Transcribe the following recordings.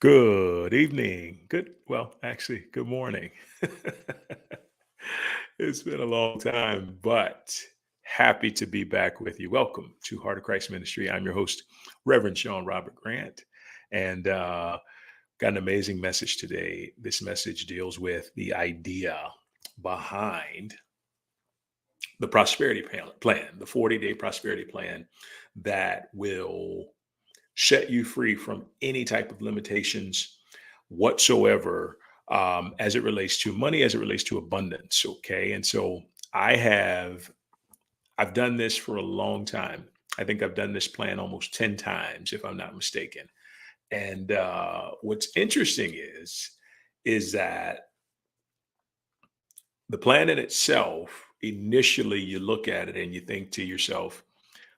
Good evening. Actually, good morning. It's been a long time, but happy to be back with you. Welcome to Heart of Christ Ministry. I'm your host, Reverend Sean Robert Grant, and got an amazing message today. This message deals with the idea behind the prosperity plan, the 40-day prosperity plan that will set you free from any type of limitations whatsoever, as it relates to money, as it relates to abundance. Okay. And so I've done this for a long time. I think I've done this plan almost 10 times, if I'm not mistaken. And what's interesting is that the plan in itself, initially you look at it and you think to yourself,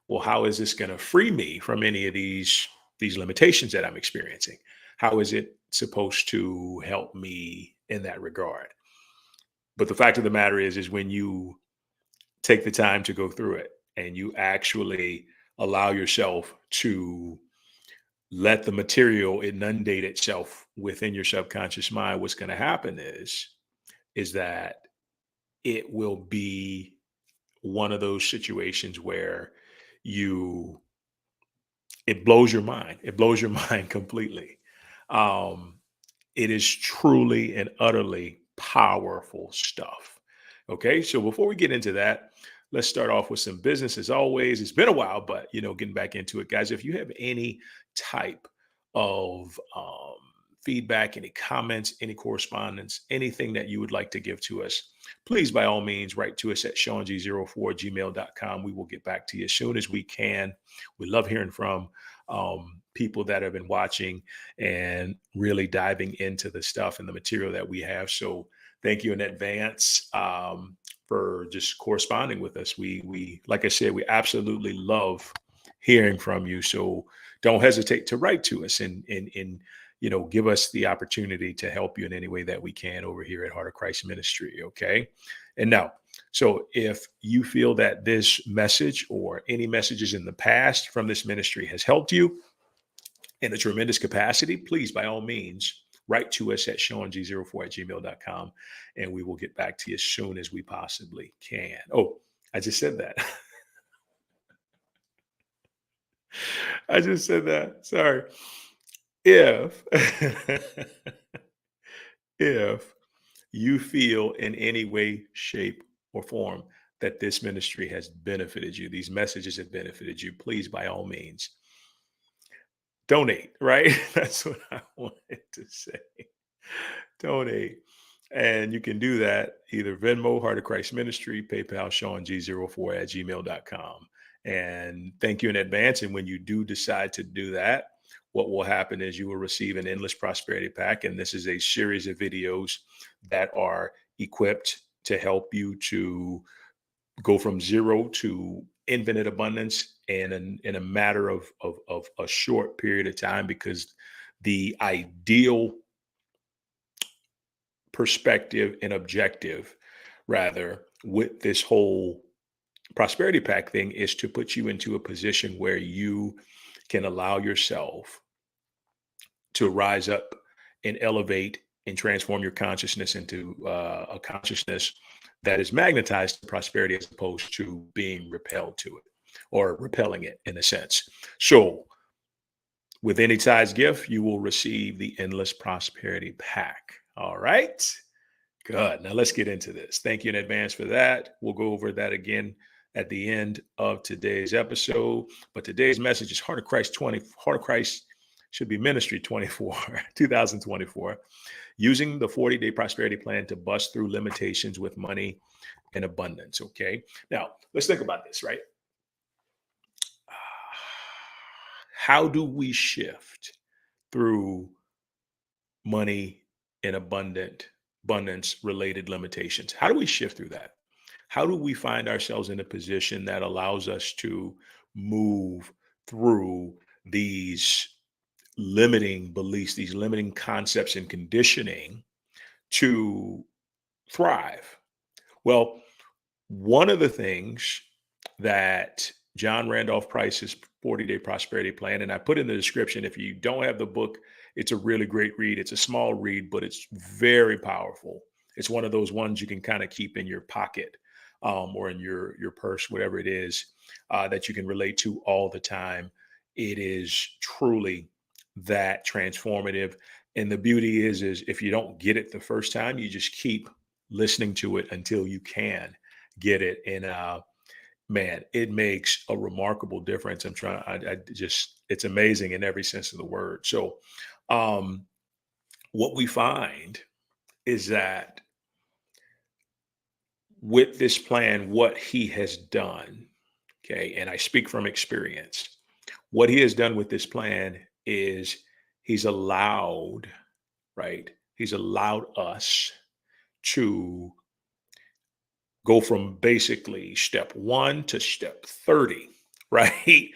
well, how is this going to free me from any of these limitations that I'm experiencing? How is it supposed to help me in that regard? But the fact of the matter is when you take the time to go through it and you actually allow yourself to let the material inundate itself within your subconscious mind, what's going to happen is that it will be one of those situations where you it blows your mind. It blows your mind completely. Um, it is truly and utterly powerful stuff. Okay, so before we get into that, let's start off with some business as always. It's been a while, but getting back into it, guys. If you have any type of feedback, any comments, any correspondence, anything that you would like to give to us, please by all means write to us at seang04@gmail.com. We will get back to you as soon as we can. We love hearing from people that have been watching and really diving into the stuff and the material that we have. So thank you in advance for just corresponding with us. We like I said, we absolutely love hearing from you. So don't hesitate to write to us and give us the opportunity to help you in any way that we can over here at Heart of Christ Ministry. Okay. And now, so if you feel that this message or any messages in the past from this ministry has helped you in a tremendous capacity, please, by all means, write to us at seang04@gmail.com and we will get back to you as soon as we possibly can. Oh, I just said that. I just said that. Sorry. If if you feel in any way, shape, or form that this ministry has benefited you, these messages have benefited you, please, by all means, donate, right? That's what I wanted to say. Donate. And you can do that either Venmo, Heart of Christ Ministry, PayPal, SeanG04@gmail.com. And thank you in advance. And when you do decide to do that, what will happen is you will receive an endless prosperity pack. And this is a series of videos that are equipped to help you to go from zero to infinite abundance in a matter of a short period of time, because the ideal perspective and objective, rather, with this whole prosperity pack thing is to put you into a position where you can allow yourself to rise up and elevate and transform your consciousness into a consciousness that is magnetized to prosperity as opposed to being repelled to it or repelling it in a sense. So with any size gift, you will receive the endless prosperity pack. All right. Good. Now let's get into this. Thank you in advance for that. We'll go over that again at the end of today's episode. But today's message is Heart of Christ Heart of Christ should be Ministry 24, 2024, using the 40-day prosperity plan to bust through limitations with money and abundance. Okay. Now let's think about this, right? How do we shift through money and abundance related limitations? How do we shift through that? How do we find ourselves in a position that allows us to move through these limiting beliefs, these limiting concepts and conditioning to thrive? Well, one of the things that John Randolph Price 40-day prosperity plan. And I put in the description, if you don't have the book, it's a really great read. It's a small read, but it's very powerful. It's one of those ones you can kind of keep in your pocket, or in your purse, whatever it is, that you can relate to all the time. It is truly that transformative. And the beauty is if you don't get it the first time, you just keep listening to it until you can get it. And man, it makes a remarkable difference. I just, it's amazing in every sense of the word. So, um, what we find is that with this plan, what he has done, okay, and I speak from experience, what he has done with this plan is he's allowed, right? He's allowed us to go from basically step 1 to step 30, right?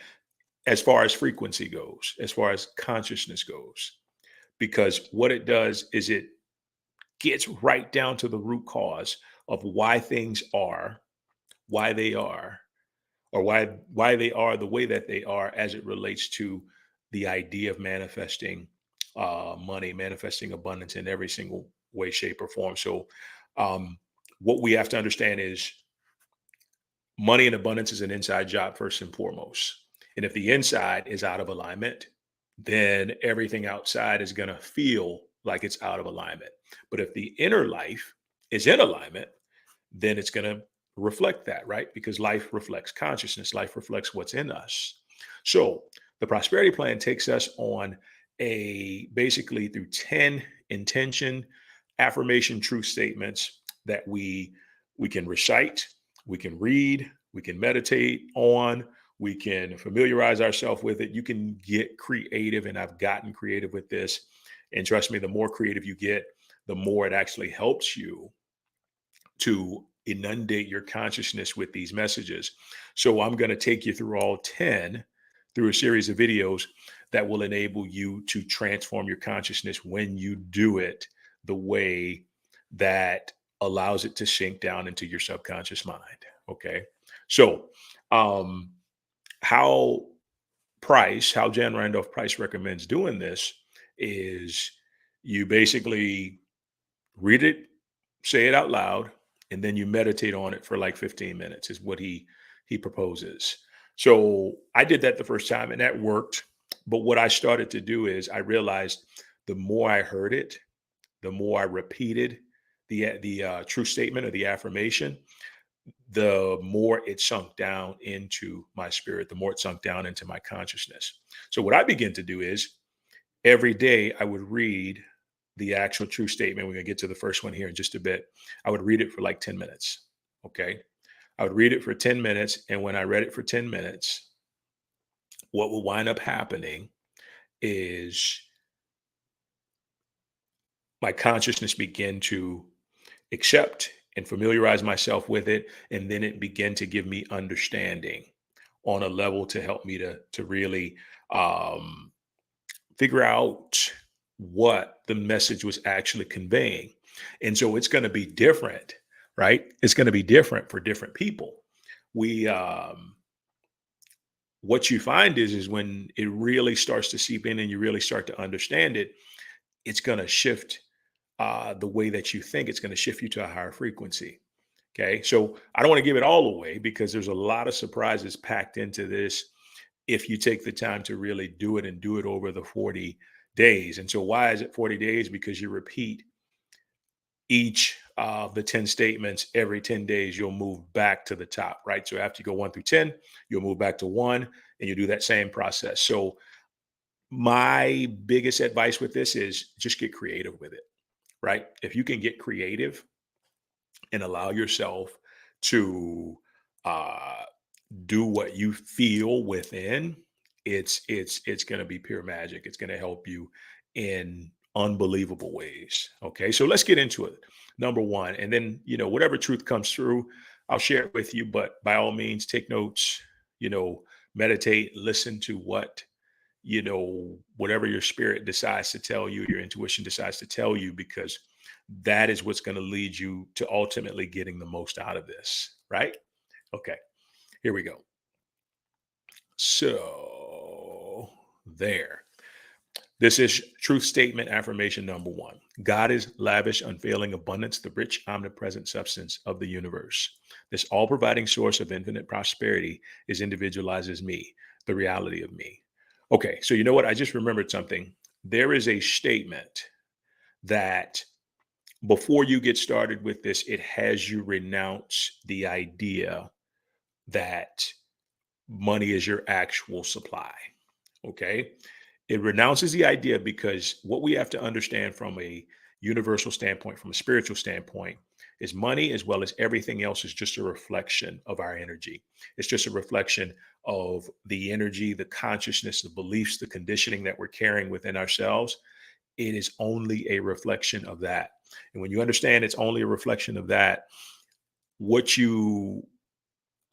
As far as frequency goes, as far as consciousness goes. Because what it does is it gets right down to the root cause of why things are, why they are, or why they are the way that they are as it relates to the idea of manifesting money, manifesting abundance in every single way, shape, or form. So, um, what we have to understand is money and abundance is an inside job first and foremost. And if the inside is out of alignment, then everything outside is going to feel like it's out of alignment. But if the inner life is in alignment, then it's going to reflect that, right? Because life reflects consciousness, life reflects what's in us. So the prosperity plan takes us on a basically through 10 intention, affirmation, truth statements that we can recite, we can read, we can meditate on, we can familiarize ourselves with it. You can get creative, and I've gotten creative with this. And trust me, the more creative you get, the more it actually helps you to inundate your consciousness with these messages. So I'm going to take you through all 10 through a series of videos that will enable you to transform your consciousness when you do it the way that allows it to sink down into your subconscious mind. Okay. So, um, how how John Randolph Price recommends doing this is you basically read it, say it out loud, and then you meditate on it for like 15 minutes is what he proposes. So I did that the first time and that worked. But what I started to do is I realized the more I heard it, the more I repeated the true statement or the affirmation, the more it sunk down into my spirit, the more it sunk down into my consciousness. So what I begin to do is every day I would read the actual true statement. We're going to get to the first one here in just a bit. I would read it for like 10 minutes. Okay. I would read it for 10 minutes. And when I read it for 10 minutes, what will wind up happening is my consciousness begin to accept and familiarize myself with it. And then it began to give me understanding on a level to help me to really um, figure out what the message was actually conveying. And so it's going to be different, right? It's going to be different for different people. We, what you find is when it really starts to seep in and you really start to understand it, it's going to shift the way that you think. It's going to shift you to a higher frequency. Okay. So I don't want to give it all away because there's a lot of surprises packed into this if you take the time to really do it and do it over the 40 days. And so why is it 40 days? Because you repeat each of the 10 statements every 10 days, you'll move back to the top, right? So after you go 1 through 10, you'll move back to 1 and you do that same process. So my biggest advice with this is just get creative with it, right? If you can get creative and allow yourself to uh, do what you feel within, it's going to be pure magic. It's going to help you in unbelievable ways. Okay, so let's get into it. Number one, and then whatever truth comes through, I'll share it with you. But by all means, take notes. Meditate, listen to whatever your spirit decides to tell you, your intuition decides to tell you, because that is what's going to lead you to ultimately getting the most out of this, right? Okay, here we go. So there. This is truth statement affirmation number one. God is lavish, unfailing abundance, the rich, omnipresent substance of the universe. This all providing source of infinite prosperity is individualized as me, the reality of me. Okay, so you know what? I just remembered something. There is a statement that before you get started with this, it has you renounce the idea that money is your actual supply. Okay. It renounces the idea because what we have to understand from a universal standpoint, from a spiritual standpoint, is money as well as everything else is just a reflection of our energy. It's just a reflection of the energy, the consciousness, the beliefs, the conditioning that we're carrying within ourselves. It is only a reflection of that. And when you understand it's only a reflection of that, what you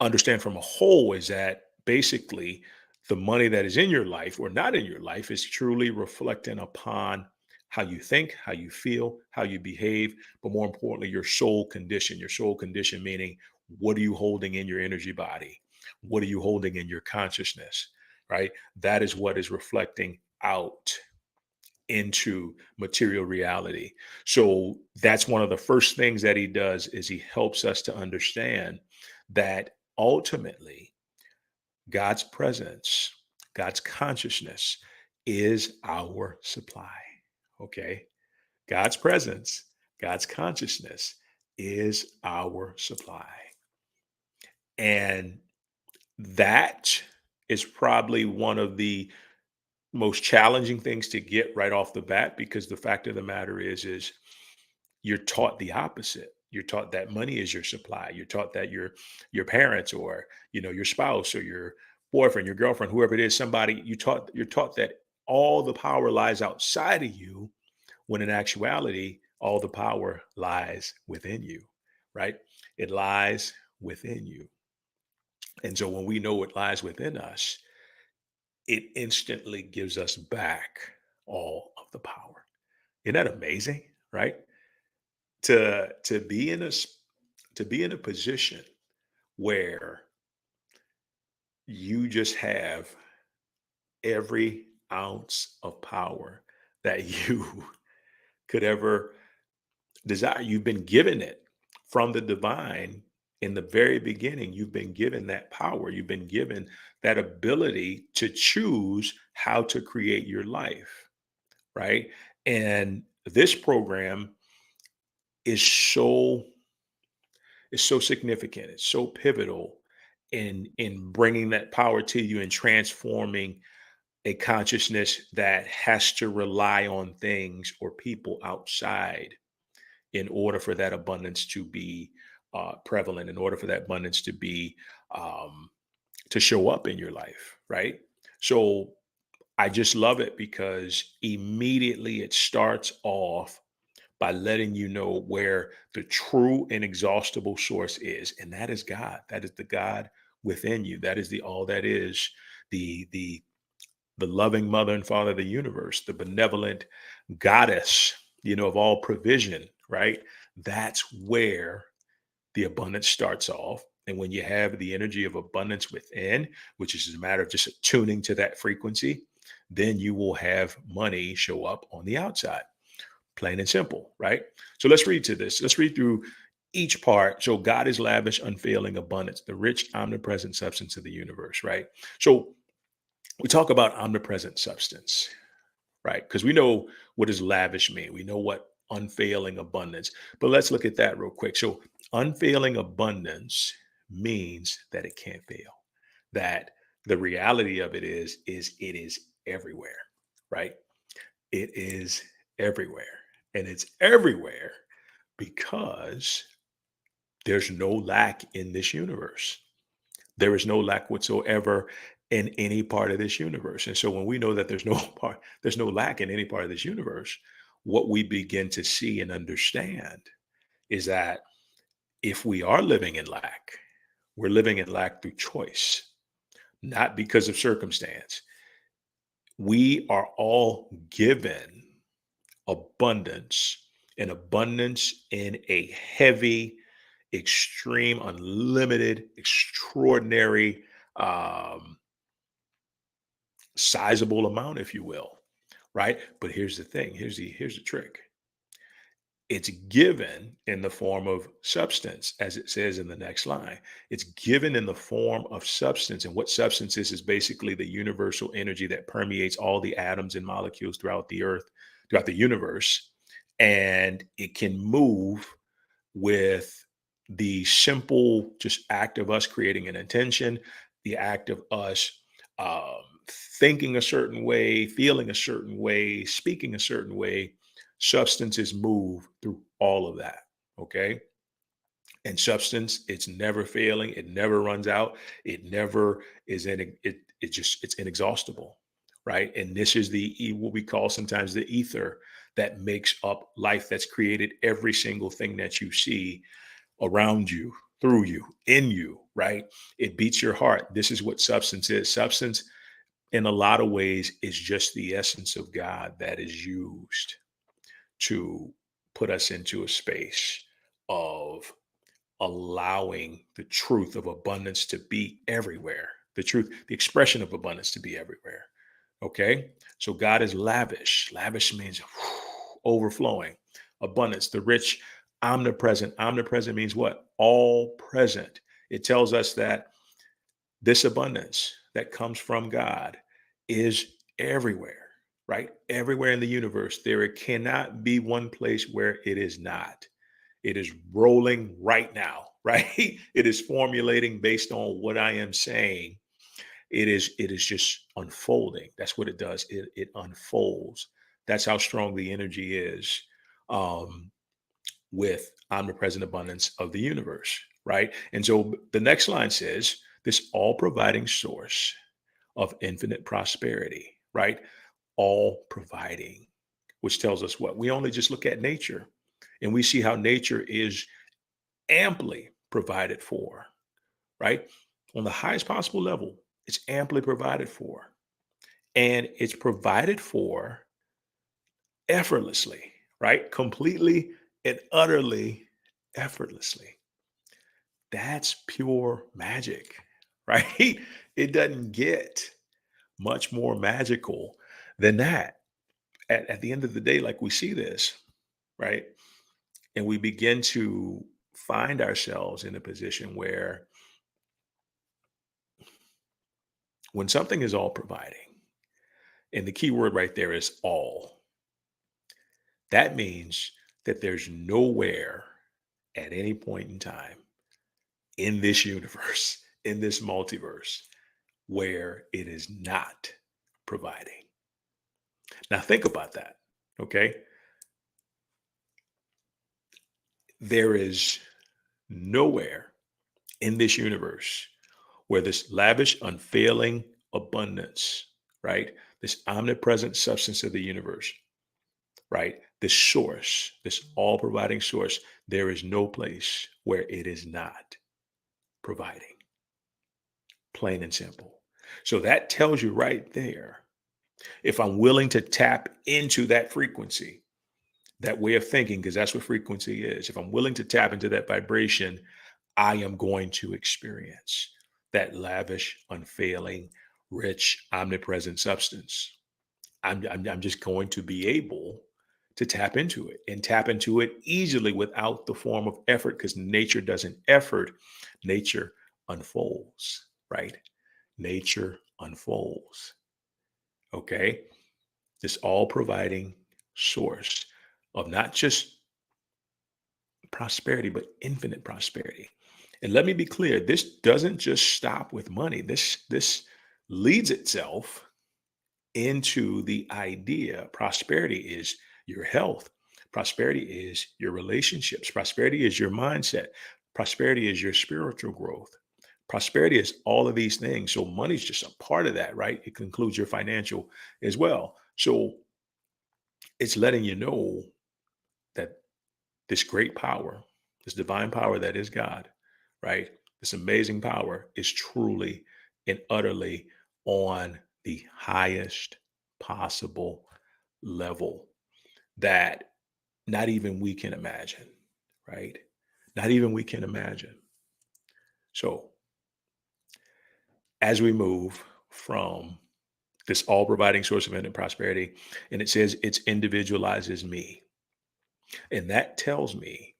understand from a whole is that basically the money that is in your life or not in your life is truly reflecting upon how you think, how you feel, how you behave, but more importantly, your soul condition. Your soul condition meaning what are you holding in your energy body? What are you holding in your consciousness? Right? That is what is reflecting out into material reality. So that's one of the first things that he does is he helps us to understand that ultimately God's presence, God's consciousness is our supply. Okay? God's presence, God's consciousness is our supply. And that is probably one of the most challenging things to get right off the bat because the fact of the matter is you're taught the opposite. You're taught that money is your supply. You're taught that your parents or your spouse or your boyfriend, your girlfriend, whoever it is, somebody you're taught that all the power lies outside of you when in actuality all the power lies within you, right? It lies within you. And so when we know it lies within us, it instantly gives us back all of the power. Isn't that amazing, right? To be in to be in a position where you just have every ounce of power that you could ever desire. You've been given it from the divine in the very beginning. You've been given that power. You've been given that ability to choose how to create your life, right? And this program is so significant. It's so pivotal in bringing that power to you and transforming a consciousness that has to rely on things or people outside in order for that abundance to be prevalent, in order for that abundance to be to show up in your life, right? So I just love it because immediately it starts off by letting you know where the true and exhaustible source is, and that is God. That is the God within you. That is the all that is, the loving mother and father of the universe, the benevolent goddess, of all provision, right? That's where the abundance starts off. And when you have the energy of abundance within, which is a matter of just tuning to that frequency, then you will have money show up on the outside. Plain and simple, right? So let's read to this. Let's read through each part. So God is lavish, unfailing abundance, the rich, omnipresent substance of the universe, right? So we talk about omnipresent substance, right? Because we know what does lavish mean. We know what unfailing abundance. But let's look at that real quick. So unfailing abundance means that it can't fail. That the reality of it is it is everywhere, right? It is everywhere. And it's everywhere because there's no lack in this universe. There is no lack whatsoever in any part of this universe. And so when we know that there's no lack in any part of this universe, what we begin to see and understand is that if we are living in lack, we're living in lack through choice, not because of circumstance. We are all given abundance, an abundance in a heavy, extreme, unlimited, extraordinary, um, sizable amount, if you will, right? But here's the thing. Here's the trick. It's given in the form of substance, as it says in the next line. It's given in the form of substance. And what substance is basically the universal energy that permeates all the atoms and molecules throughout the earth, throughout the universe. And it can move with the simple just act of us creating an intention, the act of us um, thinking a certain way, feeling a certain way, speaking a certain way. Substances move through all of that. Okay. And substance, it's never failing. It never runs out. It never is it's inexhaustible. Right. And this is what we call sometimes the ether that makes up life, that's created every single thing that you see around you, through you, in you, right? It beats your heart. This is what substance is. Substance, in a lot of ways, is just the essence of God that is used to put us into a space of allowing the truth of abundance to be everywhere. The truth, the expression of abundance to be everywhere. Okay. So God is lavish. Lavish means overflowing, abundance, the rich, omnipresent. Omnipresent means what? All present. It tells us that this abundance that comes from God is everywhere, right? Everywhere in the universe. There cannot be one place where it is not. It is rolling right now, right? It is formulating based on what I am saying. It is just unfolding. That's what it does. It unfolds. That's how strong the energy is, um, with omnipresent abundance of the universe, right? And so the next line says, this all providing source of infinite prosperity, right? All providing, which tells us what? We only just look at nature and we see how nature is amply provided for, right? On the highest possible level, it's amply provided for. And it's provided for effortlessly, right? Completely and utterly effortlessly. That's pure magic, right? It doesn't get much more magical than that. At the end of the day, like, we see this, right? And we begin to find ourselves in a position where when something is all providing, and the key word right there is all, that means that there's nowhere at any point in time in this universe, in this multiverse, where it is not providing. Now, think about that. Okay. There is nowhere in this universe where this lavish, unfailing abundance, right? This omnipresent substance of the universe, right? This source, this all providing source, there is no place where it is not providing, plain and simple. So that tells you right there, if I'm willing to tap into that frequency, that way of thinking, because that's what frequency is. If I'm willing to tap into that vibration, I am going to experience that lavish, unfailing, rich, omnipresent substance. I'm just going to be able to tap into it, and tap into it easily without the form of effort, because nature doesn't effort, nature unfolds, right? Nature unfolds. Okay. This all providing source of not just prosperity, but infinite prosperity. And let me be clear, this doesn't just stop with money. This leads itself into the idea. Prosperity is your health. Prosperity is your relationships. Prosperity is your mindset. Prosperity is your spiritual growth. Prosperity is all of these things. So money is just a part of that, right? It includes your financial as well. So it's letting you know that this great power, this divine power that is God, right? This amazing power is truly and utterly on the highest possible level that not even we can imagine, right? Not even we can imagine. So as we move from this all providing source of infinite prosperity. And it says it's individualizes me. And that tells me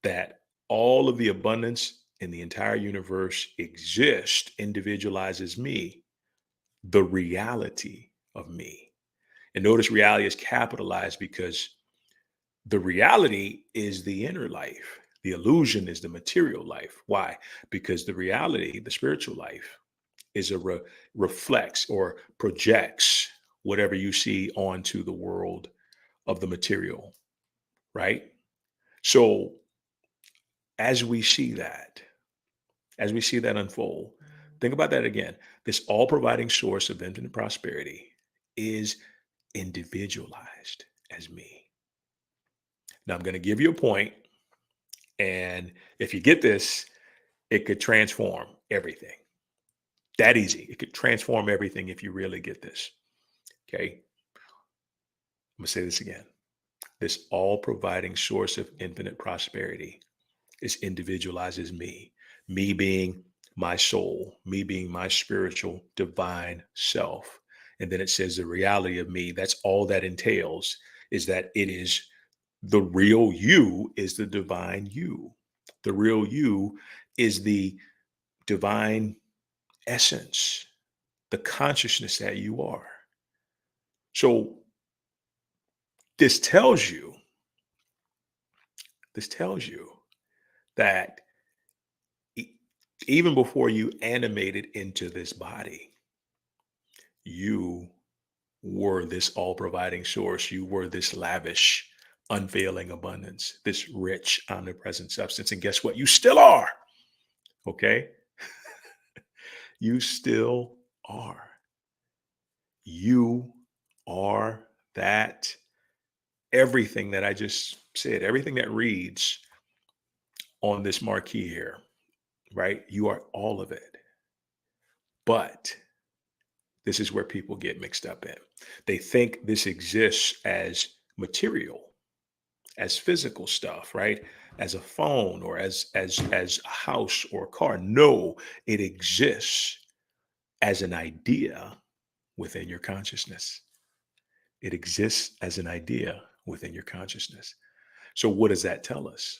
that all of the abundance in the entire universe exists, individualizes me, the reality of me. And notice reality is capitalized because the reality is the inner life. The illusion is the material life. Why? Because the reality, the spiritual life, is reflects or projects whatever you see onto the world of the material, right? So as we see that, as we see that unfold, think about that again. This all providing source of infinite prosperity is individualized as me. Now, I'm going to give you a point, and if you get this, it could transform everything. That easy. It could transform everything if you really get this. Okay. I'm going to say this again. This all providing source of infinite prosperity is individualizes me, me being my soul, me being my spiritual divine self. And then it says the reality of me, that's all that entails, is that it is the real you is the divine you. The real you is the divine essence, the consciousness that you are. So this tells you, this tells you that e- even before you animated into this body, you were this all providing source. You were this lavish, unfailing abundance, this rich, omnipresent substance. And guess what? You still are. Okay. You still are. You are that everything that I just said, everything that reads on this marquee here, right? You are all of it. But this is where people get mixed up in. They think this exists as material, as physical stuff, right? As a phone or as a house or a car. No, it exists as an idea within your consciousness. It exists as an idea within your consciousness. So what does that tell us?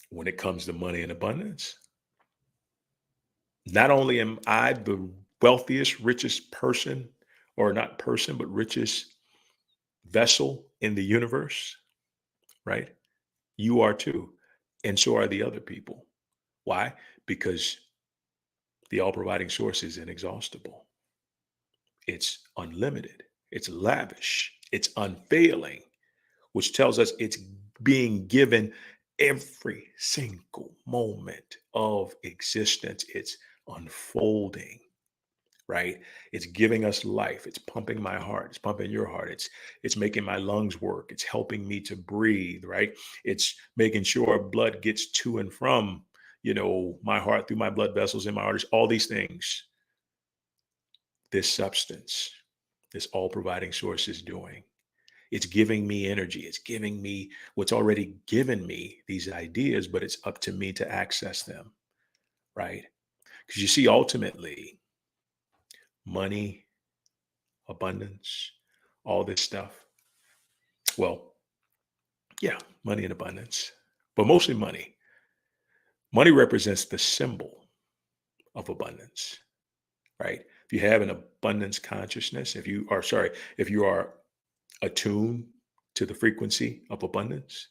When it comes to money and abundance, not only am I the wealthiest, richest person, or not person, but richest vessel in the universe, right? You are too. And so are the other people. Why? Because the all providing source is inexhaustible, it's unlimited, it's lavish, it's unfailing, which tells us it's being given every single moment of existence. It's unfolding, right? It's giving us life. It's pumping my heart. It's pumping your heart. It's making my lungs work. It's helping me to breathe, right? It's making sure blood gets to and from, my heart through my blood vessels in my arteries, all these things. This substance, this all providing source is doing. It's giving me energy. It's giving me what's already given me these ideas, but it's up to me to access them, right? Because you see, ultimately, money, abundance, all this stuff. Well, yeah, money and abundance, but mostly money. Money represents the symbol of abundance, right? If you have an abundance consciousness, if you are attuned to the frequency of abundance,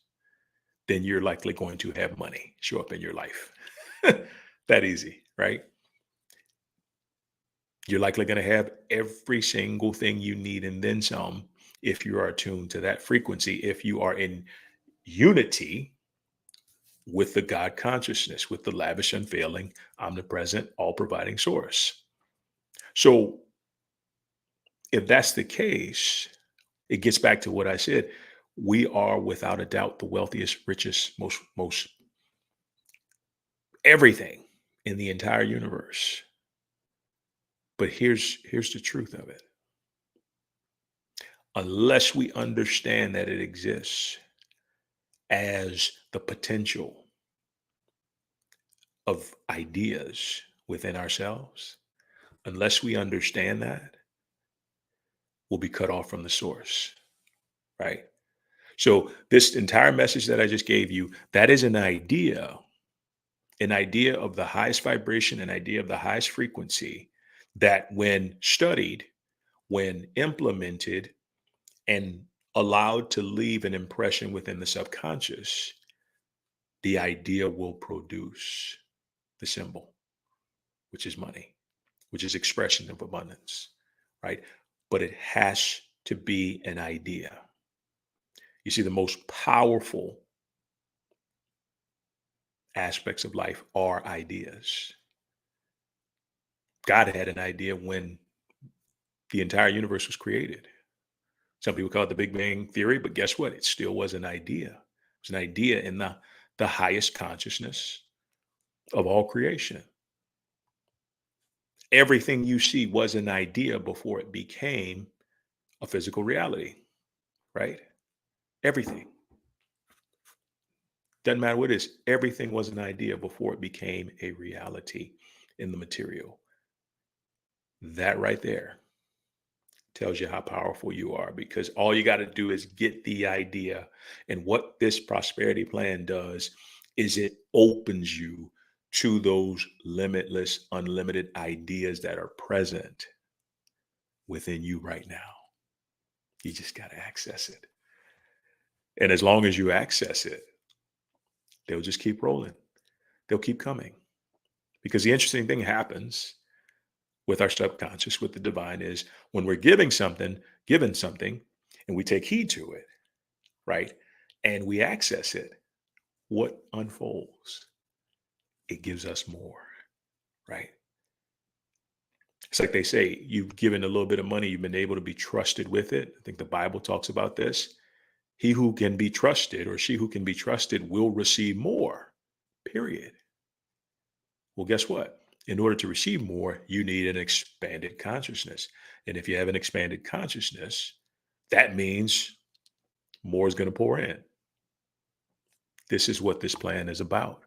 then you're likely going to have money show up in your life. That easy, right? You're likely going to have every single thing you need and then some if you are attuned to that frequency, if you are in unity with the God consciousness, with the lavish, unfailing, omnipresent, all providing source. So, if that's the case, it gets back to what I said. We are without a doubt the wealthiest, richest, most everything in the entire universe. But here's the truth of it. Unless we understand that it exists as the potential of ideas within ourselves, unless we understand that, we'll be cut off from the source, right? So this entire message that I just gave you, that is an idea of the highest vibration, an idea of the highest frequency that when studied, when implemented, and allowed to leave an impression within the subconscious, the idea will produce the symbol, which is money, which is expression of abundance, right? But it has to be an idea. You see, the most powerful aspects of life are ideas. God had an idea when the entire universe was created. Some people call it the Big Bang Theory, but guess what? It still was an idea. It was an idea in the highest consciousness of all creation. Everything you see was an idea before it became a physical reality, right? Everything. Doesn't matter what it is. Everything was an idea before it became a reality in the material. That right there tells you how powerful you are, because all you got to do is get the idea. And what this prosperity plan does is it opens you to those limitless, unlimited ideas that are present within you right now. You just got to access it. And as long as you access it, they'll just keep rolling. They'll keep coming. Because the interesting thing happens with our subconscious, with the divine, is when we're given something, and we take heed to it, right? And we access it, what unfolds? It gives us more, right? It's like they say, you've given a little bit of money, you've been able to be trusted with it. I think the Bible talks about this. He who can be trusted, or she who can be trusted, will receive more, period. Well, guess what? In order to receive more, you need an expanded consciousness. And if you have an expanded consciousness, that means more is going to pour in. This is what this plan is about.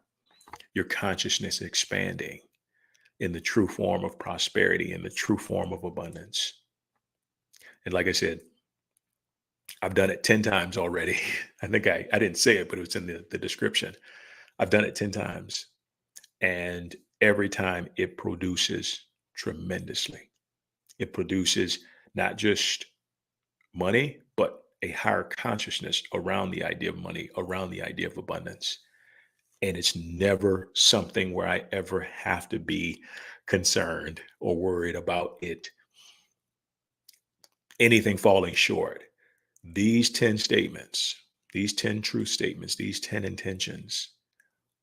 Your consciousness expanding in the true form of prosperity, in the true form of abundance. And like I said, I've done it 10 times already. I think I didn't say it, but it was in the description. I've done it 10 times. And every time it produces tremendously. It produces not just money, but a higher consciousness around the idea of money, around the idea of abundance. And it's never something where I ever have to be concerned or worried about anything falling short. These 10 statements, these 10 truth statements, these 10 intentions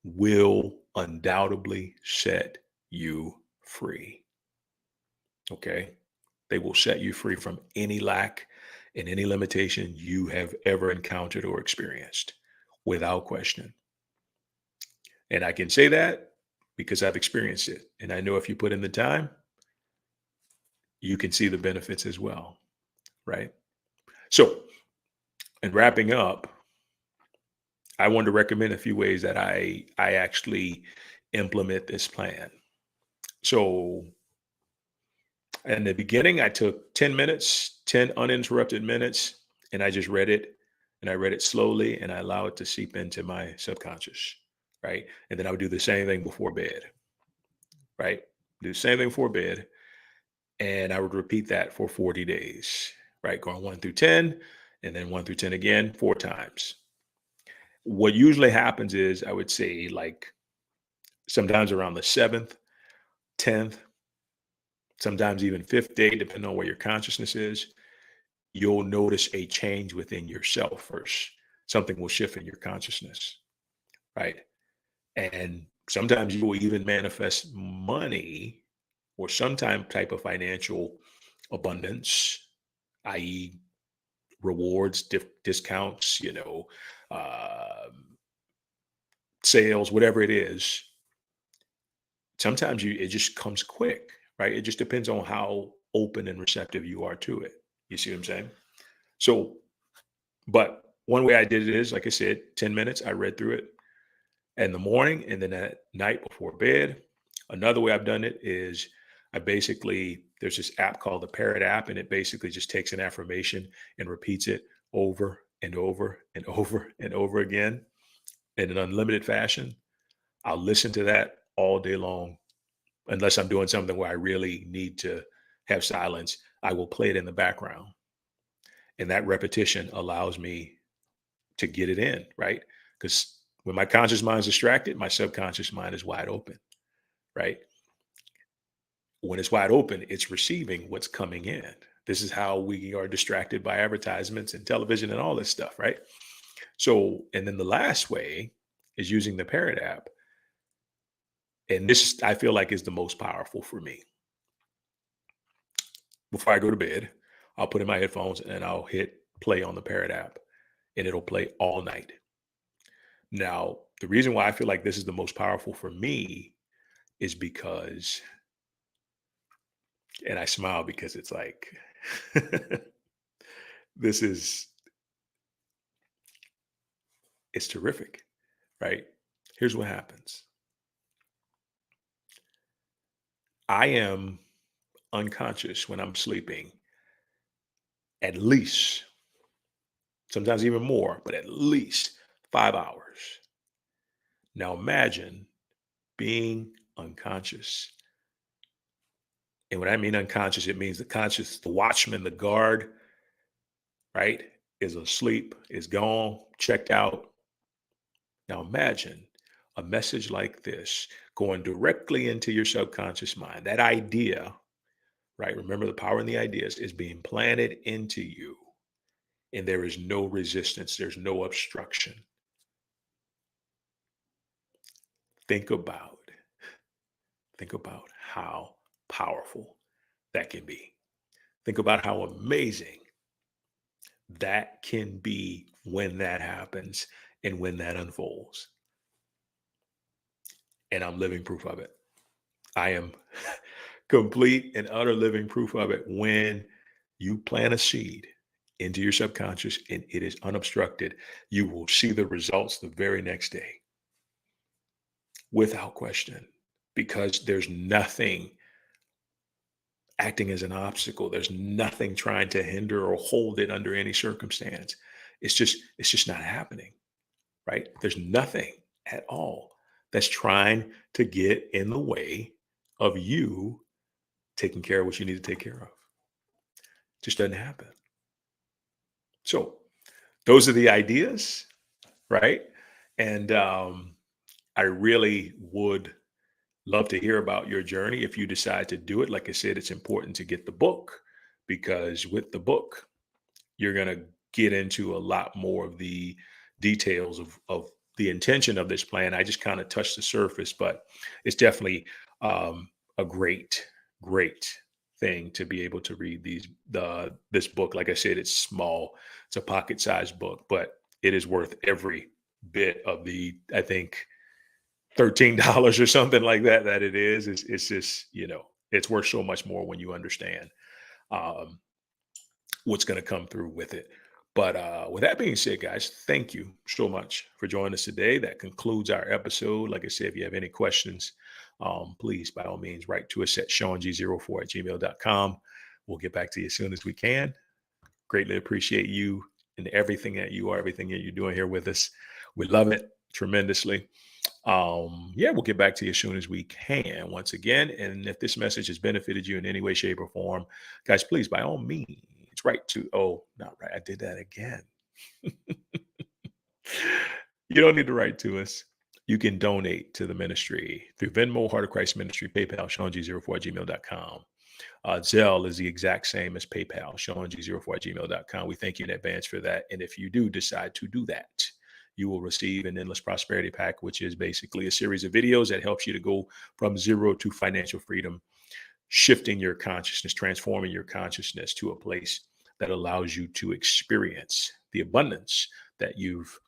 will undoubtedly set you free. Okay? They will set you free from any lack and any limitation you have ever encountered or experienced, without question. And I can say that because I've experienced it. And I know if you put in the time, you can see the benefits as well, right? So, in wrapping up, I wanted to recommend a few ways that I actually implement this plan. So, in the beginning, I took 10 minutes, 10 uninterrupted minutes, and I just read it. And I read it slowly, and I allow it to seep into my subconscious, right? And then I would do the same thing before bed, right? Do the same thing before bed. And I would repeat that for 40 days, right? Going 1 through 10, and then 1 through 10 again, 4 times. What usually happens is, I would say, like, sometimes around the 7th, 10th, sometimes even 5th day, depending on where your consciousness is, you'll notice a change within yourself first. Something will shift in your consciousness, right? And sometimes you will even manifest money or some type of financial abundance, i.e., rewards, discounts, sales, whatever it is. Sometimes it just comes quick, right? It just depends on how open and receptive you are to it. You see what I'm saying? So, but one way I did it is, like I said, 10 minutes, I read through it in the morning and then at night before bed. Another way I've done it is there's this app called the Parrot app, and it basically just takes an affirmation and repeats it over and over and over and over again in an unlimited fashion. I'll listen to that all day long, unless I'm doing something where I really need to have silence. I will play it in the background. And that repetition allows me to get it in, right? Because when my conscious mind is distracted, my subconscious mind is wide open, right? When it's wide open, it's receiving what's coming in. This is how we are distracted by advertisements and television and all this stuff, right? So, and then the last way is using the Parrot app. And this, I feel like, is the most powerful for me. Before I go to bed, I'll put in my headphones and I'll hit play on the Parrot app, and it'll play all night. Now, the reason why I feel like this is the most powerful for me is because, and I smile because it's like, this is, it's terrific, right? Here's what happens. I am unconscious when I'm sleeping at least, sometimes even more, but at least 5 hours. Now imagine being unconscious. And when I mean unconscious, it means the watchman, the guard, right, is asleep, is gone, checked out. Now imagine a message like this going directly into your subconscious mind. That idea, right? Remember, the power in the ideas is being planted into you, and there is no resistance, there's no obstruction. Think about, think about how powerful that can be. Think about how amazing that can be when that happens and when that unfolds. And I'm living proof of it. I am complete and utter living proof of it. When you plant a seed into your subconscious and it is unobstructed, you will see the results the very next day without question, because there's nothing acting as an obstacle. There's nothing trying to hinder or hold it under any circumstance. It's just not happening, right? There's nothing at all that's trying to get in the way of you taking care of what you need to take care of. Just doesn't happen. So those are the ideas, right? And I really would love to hear about your journey if you decide to do it. Like I said, it's important to get the book, because with the book, you're going to get into a lot more of the details of the intention of this plan. I just kind of touched the surface, but it's definitely a great thing to be able to read this book. Like I said, it's small, it's a pocket-sized book, but it is worth every bit of the, I think, $13 or something like that it is. It's just, it's worth so much more when you understand um, what's going to come through with it. But with that being said, guys, thank you so much for joining us today. That concludes our episode. Like I said, if you have any questions, please, by all means, write to us at seanG04@gmail.com. We'll get back to you as soon as we can. Greatly appreciate you and everything that you are, everything that you're doing here with us. We love it tremendously. Yeah, we'll get back to you as soon as we can once again. And if this message has benefited you in any way, shape, or form, guys, please, by all means, write to, oh, not right. I did that again. You don't need to write to us. You can donate to the ministry through Venmo, Heart of Christ Ministry, PayPal, SeanG04@gmail.com. Zelle is the exact same as PayPal, SeanG04@gmail.com. We thank you in advance for that. And if you do decide to do that, you will receive an Endless Prosperity Pack, which is basically a series of videos that helps you to go from zero to financial freedom, shifting your consciousness, transforming your consciousness to a place that allows you to experience the abundance that you've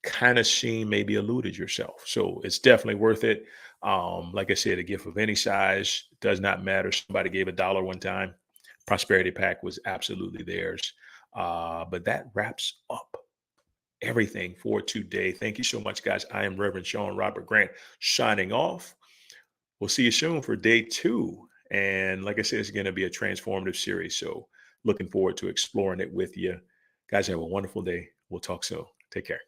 kind of seen, maybe eluded yourself. So it's definitely worth it. Like I said, a gift of any size does not matter. Somebody gave $1 one time. Prosperity Pack was absolutely theirs. But that wraps up everything for today. Thank you so much, guys. I am Reverend Sean Robert Grant, signing off. We'll see you soon for day 2 And like I said, it's going to be a transformative series. So looking forward to exploring it with you. Guys, have a wonderful day. We'll talk soon. Take care.